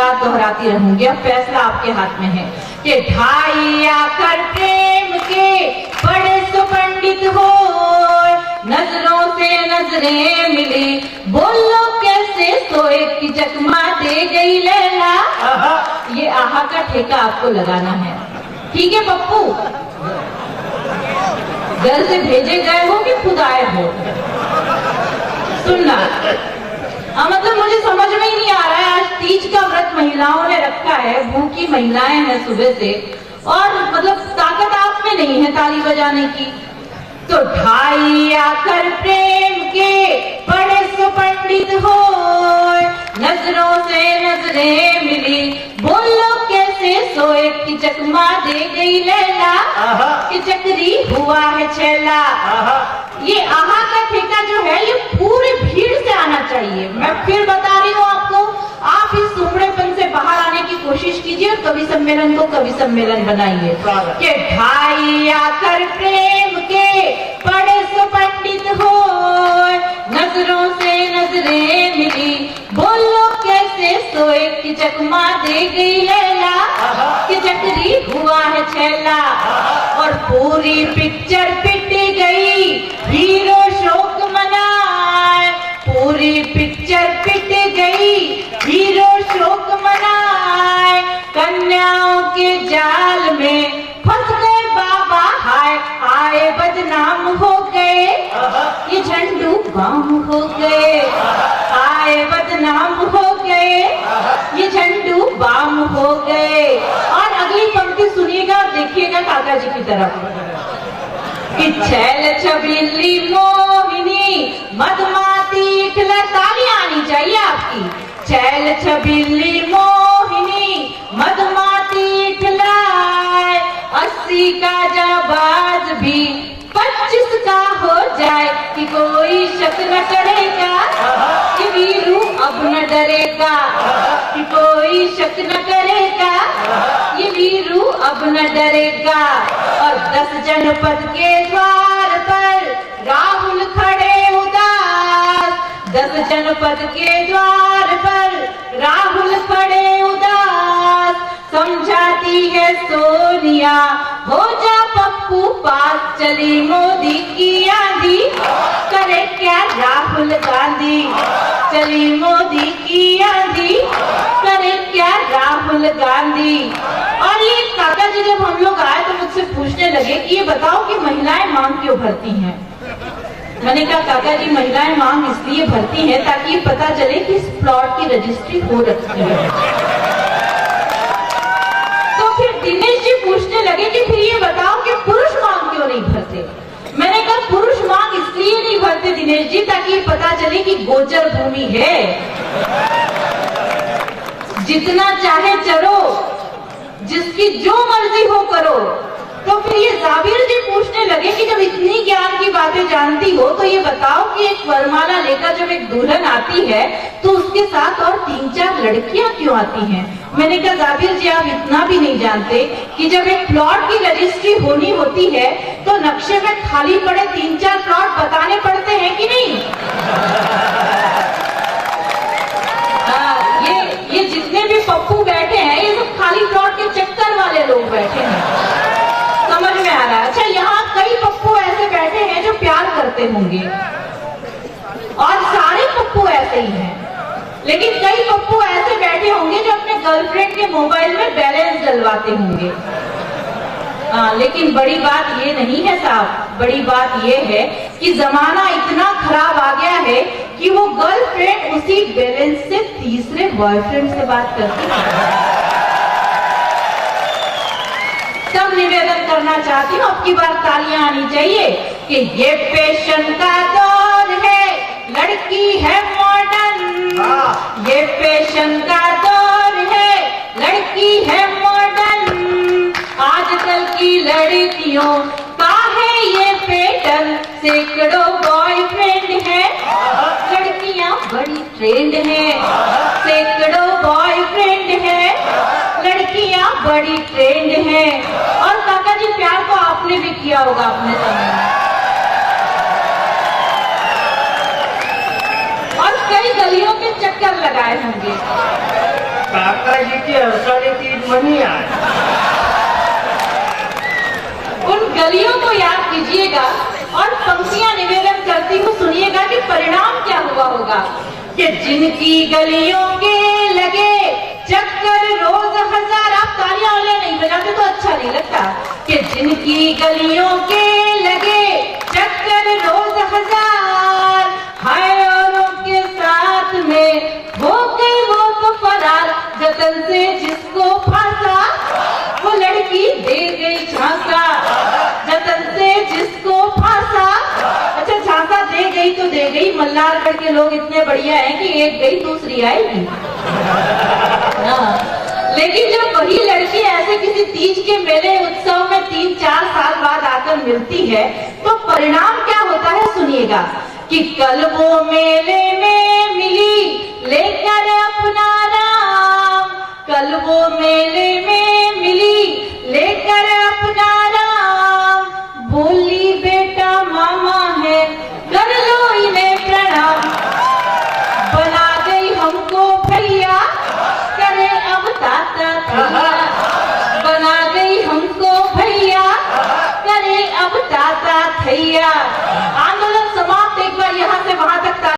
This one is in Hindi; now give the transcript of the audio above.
रात दोहराती रहूंगी। अब फैसला आपके हाथ में है कि ढाई आकर प्रेम के बड़े सुपंडित हो, नजरों से नजरें मिली, बोलो कैसे सोए की चकमा दे गई लैला। ये आहा का ठेका आपको लगाना है, ठीक है पप्पू? घर से भेजे गए हो कि खुद आए हो? सुनना, मतलब मुझे समझ में ही नहीं आ रहा है। आज तीज का व्रत महिलाओं ने रखा है, भूखी महिलाएं हैं सुबह से, और मतलब ताकत आप में नहीं है ताली बजाने की। तो ढाई आकर प्रेम के बड़े सुपंडित हो, नजरों से नजरें मिली, बोलो कैसे सोए की चकमा दे गई लैला, कि चक्री हुआ है छैला। ये आहा का ठेका जो है ये पूरी भीड़ से आना चाहिए। मैं फिर बता रही हूँ आपको, आप इस सुमड़ेपन से बाहर आने की कोशिश कीजिए और कवि सम्मेलन को कवि सम्मेलन बनाइए कि ढाई आकर प्रेम के बड़े सुपंडित हो, नजरों से नजरें मिली, बोलो कैसे सोए की चकमा दे गई लैला, कि चक्री हुआ है छैला। और पूरी पिक्चर पिट गई, हीरो शोक मनाए, पूरी पिक्चर पिट गई, हीरो शोक मनाए, कन्याओं के जाल में फंस गए बाबा, हाय आए बदनाम हो गए, ये झंडू बाम हो गए, आए बदनाम हो गए, ये झंडू बाम हो गए। और अगली पंक्ति सुनिएगा और देखिएगा काका जी की तरफ कि छैल छबीली मोहिनी मधुमाती खिला। तालियां आनी चाहिए आपकी। छैल छबीली मोहिनी मधुमाती खिलाए, 80 का जाबाज भी 25 का हो जाए, कि कोई शक न करेगा, कि वीरू अब न डरेगा, कि कोई शक न करेगा, ये वीरू अब न डरेगा। और 10 जनपद के द्वार पर राहुल खड़े उदास, 10 जनपद के द्वार पर राहुल खड़े उदास, समझाती है सोनिया हो जा पप्पू पास, चली मोदी की आंधी, करे क्या राहुल गांधी, चली मोदी की आंधी, करे क्या राहुल गांधी। और ये काका जी जब हम लोग आए तो मुझसे पूछने लगे कि ये बताओ कि महिलाएं मांग क्यों भरती हैं। मैंने कहा काका जी महिलाएं मांग इसलिए भरती हैं ताकि पता चले कि इस प्लॉट की रजिस्ट्री हो रखी है। तो फिर दिनेश जी पूछने लगे कि फिर ये बताओ कि पुरुष मांग क्यों नहीं भरते। मैंने कहा पुरुष मांग इसलिए नहीं भरते दिनेश जी ताकि पता चले कि गोचर भूमि है, जितना चाहे चरो, जिसकी जो मर्जी हो करो। तो फिर ये जाबिर जी पूछने लगे कि जब इतनी ज्ञान की बातें जानती हो तो ये बताओ कि एक वरमाला लेकर जब एक दुल्हन आती है तो उसके साथ और 3-4 लड़कियां क्यों आती हैं। मैंने कहा जाबिर जी आप इतना भी नहीं जानते कि जब एक प्लॉट की रजिस्ट्री होनी होती है तो नक्शे में खाली पड़े 3-4 प्लॉट बताने पड़ते हैं कि नहीं। ये जितने भी पप्पू बैठे हैं ये सब खाली प्लॉट के चक्कर वाले लोग बैठे हैं, समझ में आ रहा है। अच्छा यहाँ कई पप्पू ऐसे बैठे हैं जो प्यार करते होंगे और सारे पप्पू ऐसे ही हैं, लेकिन कई पप्पू ऐसे बैठे होंगे जो अपने गर्लफ्रेंड के मोबाइल में बैलेंस डलवाते होंगे। लेकिन बड़ी बात ये नहीं है साहब, बड़ी बात ये है कि जमाना इतना खराब आ गया है कि वो गर्लफ्रेंड उसी बैलेंस से तीसरे बॉयफ्रेंड से बात करती है। तब निवेदन करना चाहती हूँ, अब की बार तालियां आनी चाहिए कि ये फैशन का दौर है, लड़की है मॉडर्न, ये फैशन का दौर है, लड़की है मॉडर्न। आजकल की लड़कियों का है ये पैटर्न, सैकड़ों बॉयफ्रेंड है, लड़कियां बड़ी ट्रेंड है, सैकड़ों बॉयफ्रेंड है, लड़कियां बड़ी ट्रेंड है। और काका जी प्यार तो आपने भी किया होगा अपने समय में, और कई गलियों के चक्कर लगाए होंगे। काका थी सारी तीज मनी आज। उन गलियों को याद कीजिएगा और पंक्तियां निवेदन करती हूँ, सुनिएगा कि परिणाम क्या हुआ होगा। कि जिनकी गलियों के लगे चक्कर रोज हजार, आप तालियां नहीं बजाते तो अच्छा नहीं लगता। कि जिनकी गलियों के लगे चक्कर रोज हजार, हाय औरों के साथ में हो गई वो तो फरार। जतन से जिसको फांसा वो लड़की दे गई झांसा, जतन से जिसको फांसा। अच्छा, झांसा दे गई तो दे गई, मल्हारगढ़ के लोग इतने बढ़िया हैं कि एक गई दूसरी आएगी। लेकिन जब वही लड़की ऐसे किसी तीज के मेले उत्सव में 3-4 साल बाद आकर मिलती है तो परिणाम क्या होता है, सुनिएगा। कि कल वो मेले में मिली लेकर अपना राम, कल वो मेले में मिली लेकर अपना राम। बोली बेटा मामा है कर लो इन्हें प्रणाम, बना गई हमको भैया करे अब ताता थैया, बना गई हमको भैया करे अब ताता थैया।